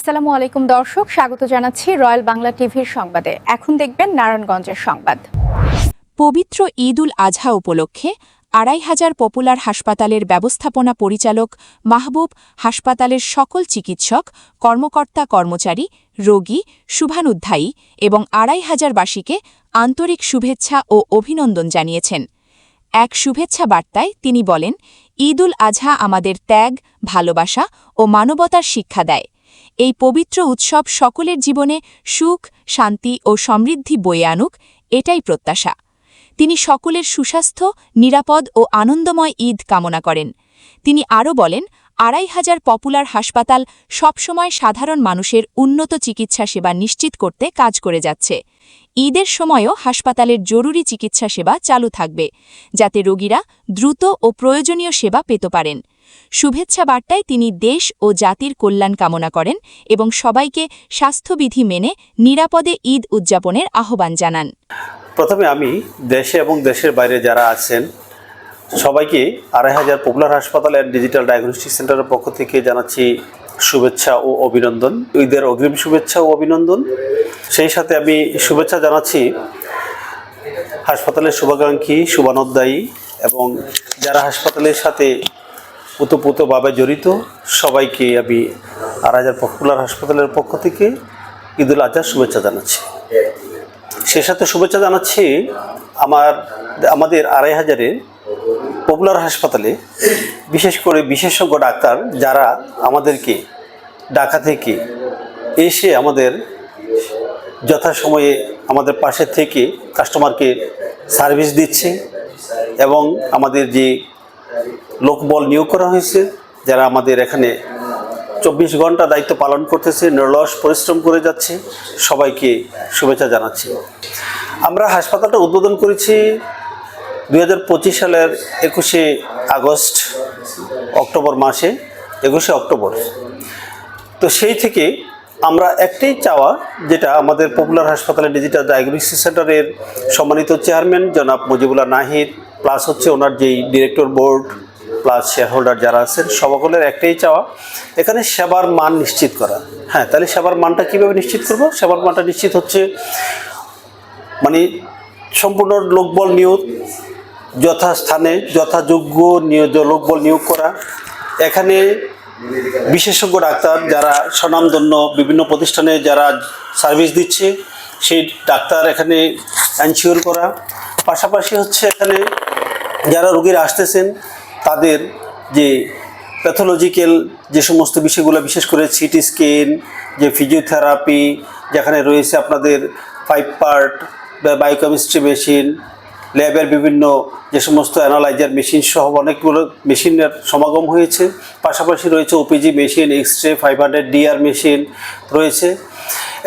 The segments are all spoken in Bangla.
আসসালামু আলাইকুম দর্শক, স্বাগত জানাচ্ছি রয়্যাল বাংলা টিভির সংবাদে। এখন দেখবেন নারায়ণগঞ্জের সংবাদ। পবিত্র ঈদ উল আজহা উপলক্ষে ২৫০০ পপুলার হাসপাতালের ব্যবস্থাপনা পরিচালক মাহবুব, হাসপাতালের সকল চিকিৎসক, কর্মকর্তা কর্মচারী, রোগী, শুভানুধ্যায়ী এবং ২৫০০বাসীকে আন্তরিক শুভেচ্ছা ও অভিনন্দন জানিয়েছেন। এক শুভেচ্ছা বার্তায় তিনি বলেন, ঈদ উল আজহা আমাদের ত্যাগ, ভালোবাসা ও মানবতার শিক্ষা দেয়। এই পবিত্র উৎসব সকলের জীবনে সুখ, শান্তি ও সমৃদ্ধি বয়ে আনুক, এটাই প্রত্যাশা। তিনি সকলের সুস্বাস্থ্য, নিরাপদ ও আনন্দময় ঈদ কামনা করেন। তিনি আরও বলেন, ২৫০০ পপুলার হাসপাতাল সবসময় সাধারণ মানুষের উন্নত চিকিৎসা সেবা নিশ্চিত করতে কাজ করে যাচ্ছে। ঈদের সময়ও হাসপাতালের জরুরি চিকিৎসা সেবা চালু থাকবে, যাতে রোগীরা দ্রুত ও প্রয়োজনীয় সেবা পেতে পারেন। শুভেচ্ছা বার্তায় তিনি দেশ ও জাতির কল্যাণ কামনা করেন এবং সবাইকে স্বাস্থ্যবিধি মেনে নিরাপদে ঈদ উদযাপনের আহ্বান জানান। প্রথমে আমি দেশে এবং দেশের বাইরে যারা আছেন সবাইকে ২৫০০ পপুলার হাসপাতাল অ্যান্ড ডিজিটাল ডায়াগনস্টিক সেন্টারের পক্ষ থেকে জানাচ্ছি শুভেচ্ছা ও অভিনন্দন, ঈদের অগ্রিম শুভেচ্ছা ও অভিনন্দন। সেই সাথে আমি শুভেচ্ছা জানাচ্ছি হাসপাতালের শুভাকাঙ্ক্ষী, শুভানুধ্যায়ী এবং যারা হাসপাতালের সাথে ওতপ্রোতভাবে জড়িত সবাইকে আমি ২৫০০ পপুলার হাসপাতালের পক্ষ থেকে ঈদ উল আজহার শুভেচ্ছা জানাচ্ছি। সে সাথে শুভেচ্ছা জানাচ্ছি আমাদের ২৫০০-এর পপুলার হাসপাতালে বিশেষ করে বিশেষজ্ঞ ডাক্তার যারা আমাদেরকে ঢাকা থেকে এসে আমাদের যথাসময়ে আমাদের পাশে থেকে কাস্টমারকে সার্ভিস দিচ্ছে এবং আমাদের যে লোকবল নিয়োগ করা হয়েছে যারা আমাদের এখানে ২৪ ঘন্টা দায়িত্ব পালন করতেছে, নিরলস পরিশ্রম করে যাচ্ছে, সবাইকে শুভেচ্ছা জানাচ্ছি। আমরা হাসপাতালটা উদ্বোধন করেছি ২০২৫ সালের ২১শে আগস্ট, অক্টোবর মাসে, ২১শে অক্টোবর। তো সেই থেকে আমরা একটাই চাওয়া, যেটা আমাদের পপুলার হাসপাতালের ডিজিটাল ডায়াগনস্টিক সেন্টারের সম্মানিত চেয়ারম্যান জনাব মুজিবুল্লাহ নাহিদ প্লাস হচ্ছে ওনার যেই director board plus share holder যারা আছেন সকলের একটাই চাওয়া, এখানে সেবার মান নিশ্চিত করা। হ্যাঁ, তাহলে সেবার মানটা কীভাবে নিশ্চিত করব? সেবার মানটা নিশ্চিত হচ্ছে মানে সম্পূর্ণ লোকবল নিয়োগ, যথাস্থানে যথাযোগ্য লোকবল নিয়োগ করা, এখানে বিশেষজ্ঞ ডাক্তার যারা স্বনামধন্য বিভিন্ন প্রতিষ্ঠানে যারা সার্ভিস দিচ্ছে সেই ডাক্তার এখানে এনশিওর করা, পাশাপাশি হচ্ছে এখানে যারা রোগীরা আসতেছেন তাদের যে প্যাথোলজিক্যাল যে সমস্ত বিষয়গুলো, বিশেষ করে সিটি স্ক্যান, যে ফিজিওথেরাপি, যেখানে রয়েছে আপনাদের 5 পার্ট বায়োকেমিস্ট্রি মেশিন, ল্যাবের বিভিন্ন যে সমস্ত অ্যানালাইজার মেশিন সহ অনেকগুলো মেশিনের সমাগম হয়েছে। পাশাপাশি রয়েছে OPG machine, x-ray 500 DR machine রয়েছে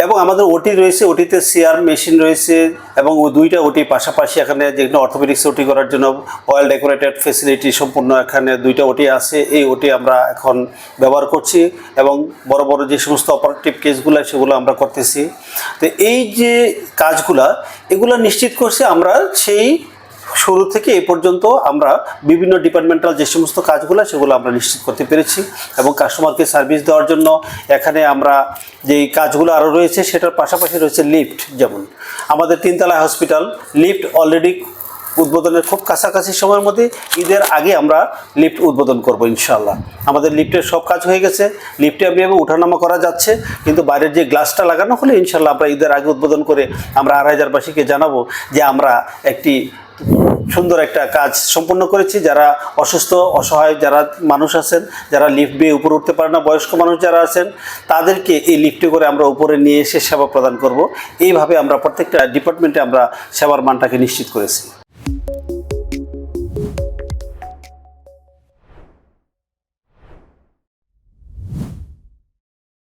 এবং আমাদের ওটি রয়েছে, ওটিতে সিআর মেশিন রয়েছে এবং ওই 2টা ওটি পাশাপাশি এখানে যেগুলো অর্থোপেডিক্স ওটি করার জন্য ওয়েল ডেকোরেটেড ফেসিলিটি সম্পূর্ণ এখানে 2টা ওটি আছে। এই ওটি আমরা এখন ব্যবহার করছি এবং বড় বড় যে সমস্ত অপারেটিভ কেসগুলো সেগুলো আমরা করতেছি। তো এই যে কাজগুলা এগুলো নিশ্চিত করছে আমরা সেই শুরু থেকে এ পর্যন্ত আমরা বিভিন্ন ডিপার্টমেন্টাল যে সমস্ত কাজগুলো সেগুলো আমরা নিশ্চিত করতে পেরেছি এবং কাস্টমারকে সার্ভিস দেওয়ার জন্য এখানে আমরা যেই কাজগুলো আরও রয়েছে সেটার পাশাপাশি রয়েছে লিফট। যেমন আমাদের 3তলা হসপিটাল লিফট অলরেডি উদ্বোধনের খুব কাছাকাছি সময়ের মধ্যে ঈদের আগে আমরা লিফট উদ্বোধন করব ইনশাআল্লাহ। আমাদের লিফটের সব কাজ হয়ে গেছে, লিফটে আপনি ওঠানামা করা যাচ্ছে, কিন্তু বাইরের যে গ্লাসটা লাগানো হলে ইনশাআল্লাহ আমরা ঈদের আগে উদ্বোধন করে আমরা ২৫০০বাসীকে জানাবো যে আমরা একটি সুন্দর একটা কাজ সম্পন্ন করেছি। যারা অসুস্থ অসহায় যারা মানুষ আছেন, যারা লিফট বেয়ে উপরে উঠতে পারে না, বয়স্ক মানুষ যারা আছেন, তাদেরকে এই লিফটে করে আমরা উপরে নিয়ে এসে সেবা প্রদান করব। এইভাবে আমরা প্রত্যেকটা ডিপার্টমেন্টে আমরা সেবার মানটাকে নিশ্চিত করেছি।